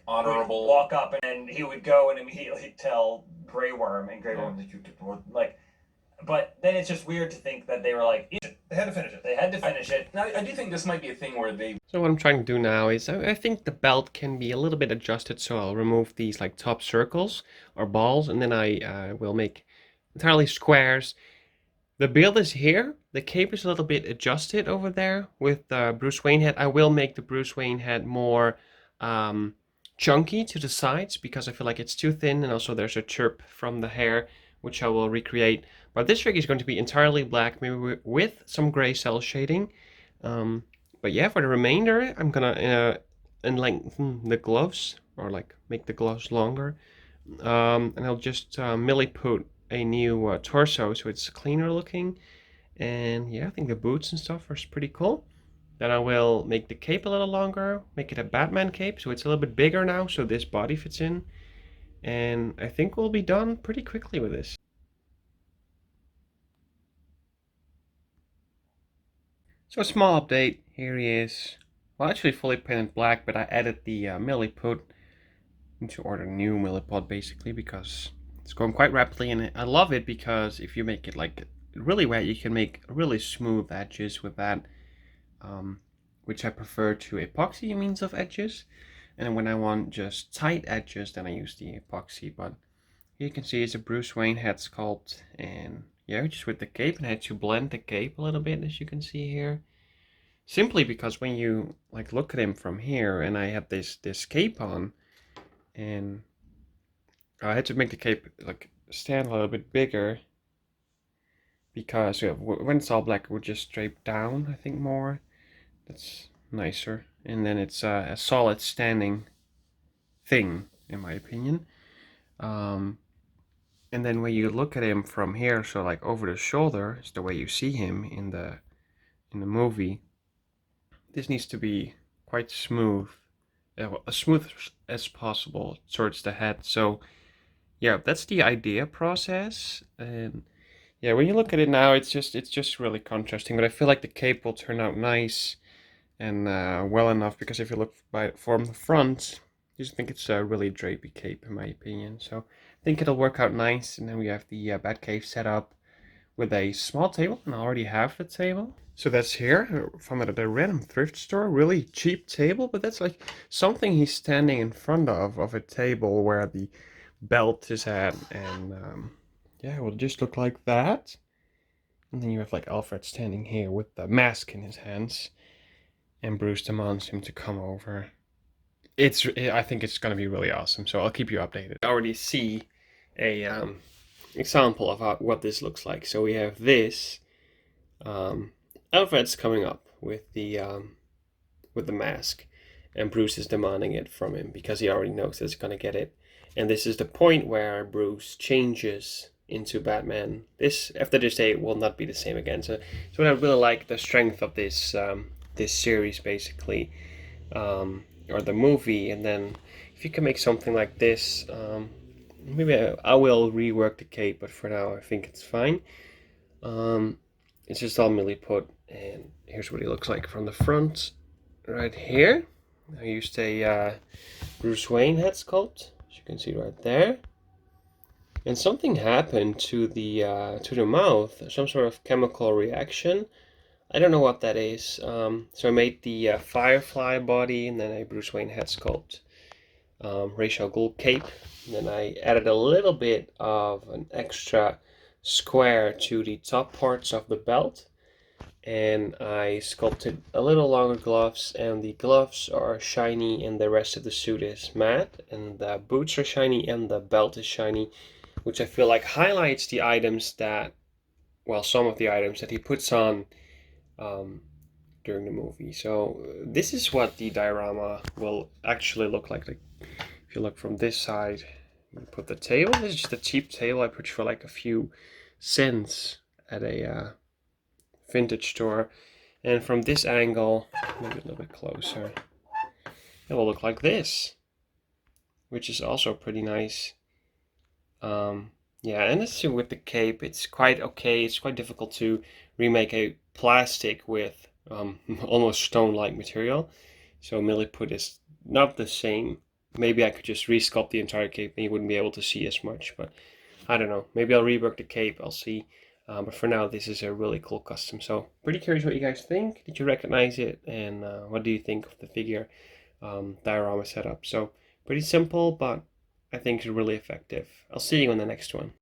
honorable. Walk up and he would go and he'd tell Grey Worm, and Grey Worm was like, but then it's just weird to think that they were like, They had to finish it. they had to finish it. Now, I do think this might be a thing where they. So what I'm trying to do now is I think the belt can be a little bit adjusted, so I'll remove these like top circles or balls, and then I will make entirely squares. The build is here. The cape is a little bit adjusted over there with the Bruce Wayne head. I will make the Bruce Wayne head more chunky to the sides because I feel like it's too thin, and also there's a chirp from the hair, which I will recreate. But this rig is going to be entirely black, maybe with some gray cell shading. But yeah, for the remainder, I'm gonna lengthen the gloves, or like make the gloves longer. And I'll just milli put a new torso so it's cleaner looking. And yeah, I think the boots and stuff are pretty cool. Then I will make the cape a little longer, make it a Batman cape, so it's a little bit bigger now, so this body fits in. And I think we'll be done pretty quickly with this. So a small update, here he is. Well, actually fully painted black, but I added the milliput. I need to order a new milliput basically because it's going quite rapidly, and I love it because if you make it like really wet, you can make really smooth edges with that, which I prefer to epoxy means of edges. And when I want just tight edges, then I use the epoxy. But here you can see it's a Bruce Wayne head sculpt, and yeah, just with the cape, and I had to blend the cape a little bit, as you can see here. Simply because when you like look at him from here, and I had this cape on, and I had to make the cape like stand a little bit bigger because when it's all black, it would just drape down, I think, more. That's nicer, and then it's a solid standing thing, in my opinion. And then when you look at him from here, so like over the shoulder, is the way you see him in the movie. This needs to be quite smooth, as smooth as possible towards the head. So yeah, that's the idea process. And yeah, when you look at it now, it's just really contrasting. But I feel like the cape will turn out nice and well enough, because if you look from the front, I just think it's a really drapey cape in my opinion. So I think it'll work out nice. And then we have the Batcave set up with a small table, and I already have the table. So that's here from the random thrift store, really cheap table, but that's like something he's standing in front of a table where the belt is at, and yeah, it will just look like that. And then you have like Alfred standing here with the mask in his hands, and Bruce demands him to come over. I think it's gonna be really awesome, so I'll keep you updated. I already see a example of what this looks like. So we have this. Alfred's coming up with the mask, and Bruce is demanding it from him because he already knows it's gonna get it. And this is the point where Bruce changes into Batman. This after this day will not be the same again. So I really like the strength of this this series basically, or the movie. And then if you can make something like this, maybe I will rework the cape, but for now I think it's fine. It's just all milliput, and here's what he looks like from the front, right here. I used a Bruce Wayne head sculpt, as you can see right there. And something happened to the mouth, some sort of chemical reaction. I don't know what that is. So I made the Firefly body, and then a Bruce Wayne head sculpt, Ra's al Ghul cape. And then I added a little bit of an extra square to the top parts of the belt, and I sculpted a little longer gloves, and the gloves are shiny and the rest of the suit is matte, and the boots are shiny and the belt is shiny, which I feel like highlights the items that, well, some of the items that he puts on during the movie. So this is what the diorama will actually look like. If you look from this side, you put the table. This is just a cheap table I purchased for like a few cents at a vintage store. And from this angle, maybe a little bit closer, it will look like this, which is also pretty nice. Yeah, and this with the cape, it's quite okay. It's quite difficult to remake a plastic with almost stone-like material. So milliput is not the same maybe I could just resculpt the entire cape and you wouldn't be able to see as much, but I don't know. Maybe I'll rework the cape, I'll see. But for now, this is a really cool custom. So pretty curious what you guys think. Did you recognize it? And what do you think of the figure diorama setup? So pretty simple, but I think it's really effective. I'll see you on the next one.